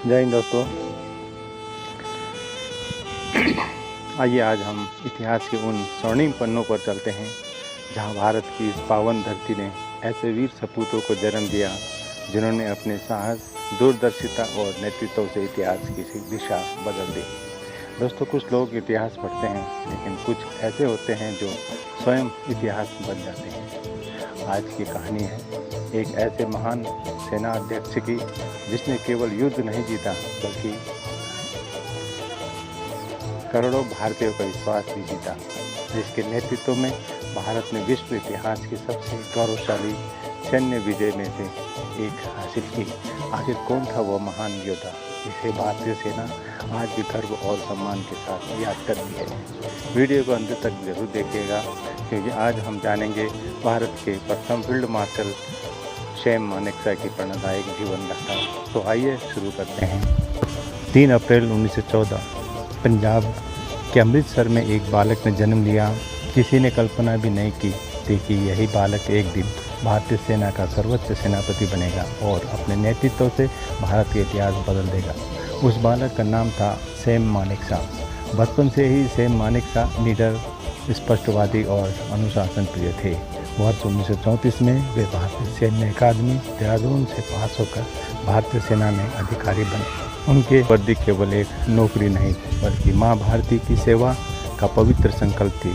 जय हिंद दोस्तों। आइए आज हम इतिहास के उन स्वर्णिम पन्नों पर चलते हैं जहां भारत की इस पावन धरती ने ऐसे वीर सपूतों को जन्म दिया जिन्होंने अपने साहस, दूरदर्शिता और नेतृत्व से इतिहास की दिशा बदल दी। दोस्तों, कुछ लोग इतिहास पढ़ते हैं लेकिन कुछ ऐसे होते हैं जो स्वयं इतिहास बन जाते हैं। आज की कहानी है एक ऐसे महान सेना अध्यक्ष की जिसने केवल युद्ध नहीं जीता बल्कि करोड़ों भारतीयों का विश्वास भी जीता, जिसके नेतृत्व में भारत ने विश्व इतिहास की सबसे गौरवशाली सैन्य विजय में से एक हासिल की। आखिर कौन था वो महान योद्धा जिसे भारतीय सेना आज भी गर्व और सम्मान के साथ याद करती है। वीडियो को अंत तक जरूर देखिएगा क्योंकि आज हम जानेंगे भारत के प्रथम फील्ड मार्शल सैम मानेकशॉ की प्रेरणादायक जीवन गाथा। तो आइए शुरू करते हैं। 3 अप्रैल 1914 पंजाब के अमृतसर में एक बालक ने जन्म लिया। किसी ने कल्पना भी नहीं की थी कि यही बालक एक दिन भारतीय सेना का सर्वोच्च सेनापति बनेगा और अपने नेतृत्व से भारत के इतिहास बदल देगा। उस बालक का नाम था सैम मानेकशॉ। बचपन से ही सैम मानेकशॉ निडर, स्पष्टवादी और अनुशासन प्रिय थे। वर्ष 1934 में वे भारतीय सैन्य अकादमी देहरादून से पास होकर भारतीय सेना में अधिकारी बने। उनके वर्दी केवल एक नौकरी नहीं बल्कि माँ भारती की सेवा का पवित्र संकल्प थी।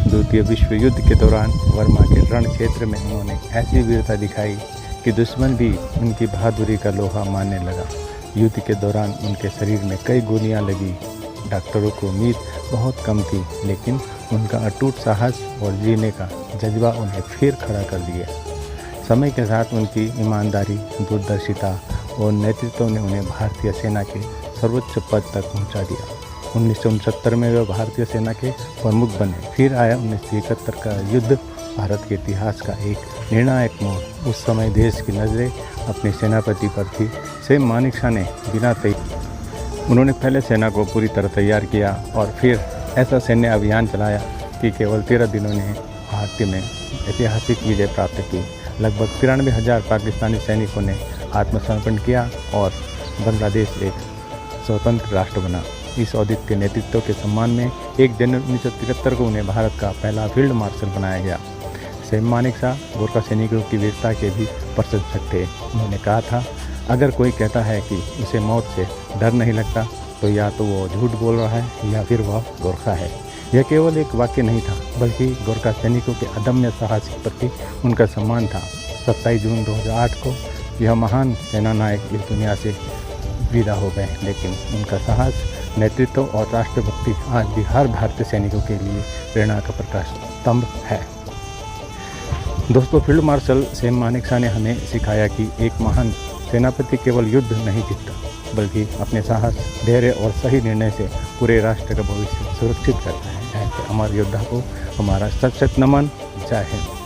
द्वितीय विश्व युद्ध के दौरान वर्मा के रण क्षेत्र में उन्होंने ऐसी वीरता दिखाई कि दुश्मन भी उनकी बहादुरी का लोहा मानने लगा। युद्ध के दौरान उनके शरीर में कई गोलियां लगी। डॉक्टरों को उम्मीद बहुत कम थी लेकिन उनका अटूट साहस और जीने का जज्बा उन्हें फिर खड़ा कर दिया। समय के साथ उनकी ईमानदारी, दूरदर्शिता और नेतृत्व ने उन्हें भारतीय सेना के सर्वोच्च पद तक पहुंचा दिया। 1969 में वे भारतीय सेना के प्रमुख बने। फिर आया 1971 का युद्ध, भारत के इतिहास का एक निर्णायक मोड़। उस समय देश की नज़रें अपने सेनापति पर थी। सैम मानेकशॉ ने उन्होंने पहले सेना को पूरी तरह तैयार किया और फिर ऐसा सैन्य अभियान चलाया कि केवल 13 दिनों ने भारत में ऐतिहासिक विजय प्राप्त की। लगभग 93,000 पाकिस्तानी सैनिकों ने आत्मसमर्पण किया और बांग्लादेश एक स्वतंत्र राष्ट्र बना। इस औदित्य के नेतृत्व के सम्मान में 1 जनवरी 1973 को उन्हें भारत का पहला फील्ड मार्शल बनाया गया। सैम मानेकशॉ गोरखा सैनिकों की वीरता के भी प्रशंसक थे। उन्होंने कहा था, अगर कोई कहता है कि उसे मौत से डर नहीं लगता तो या तो वो झूठ बोल रहा है या फिर वह गोरखा है। यह केवल एक वाक्य नहीं था बल्कि गोरखा सैनिकों के अदम्य साहस के प्रति उनका सम्मान था। 27 जून 2008 को यह महान सेना नायक इस दुनिया से विदा हो गए, लेकिन उनका साहस, नेतृत्व और राष्ट्रभक्ति आज भी हर भारतीय सैनिकों के लिए प्रेरणा का प्रकाश स्तंभ है। दोस्तों, फील्ड मार्शल सैम मानेकशॉ ने हमें सिखाया कि एक महान सेनापति केवल युद्ध नहीं जीतता बल्कि अपने साहस, धैर्य और सही निर्णय से पूरे राष्ट्र का भविष्य सुरक्षित करता है। ऐसे अमर योद्धा को हमारा सशक्त नमन। जय हिंद।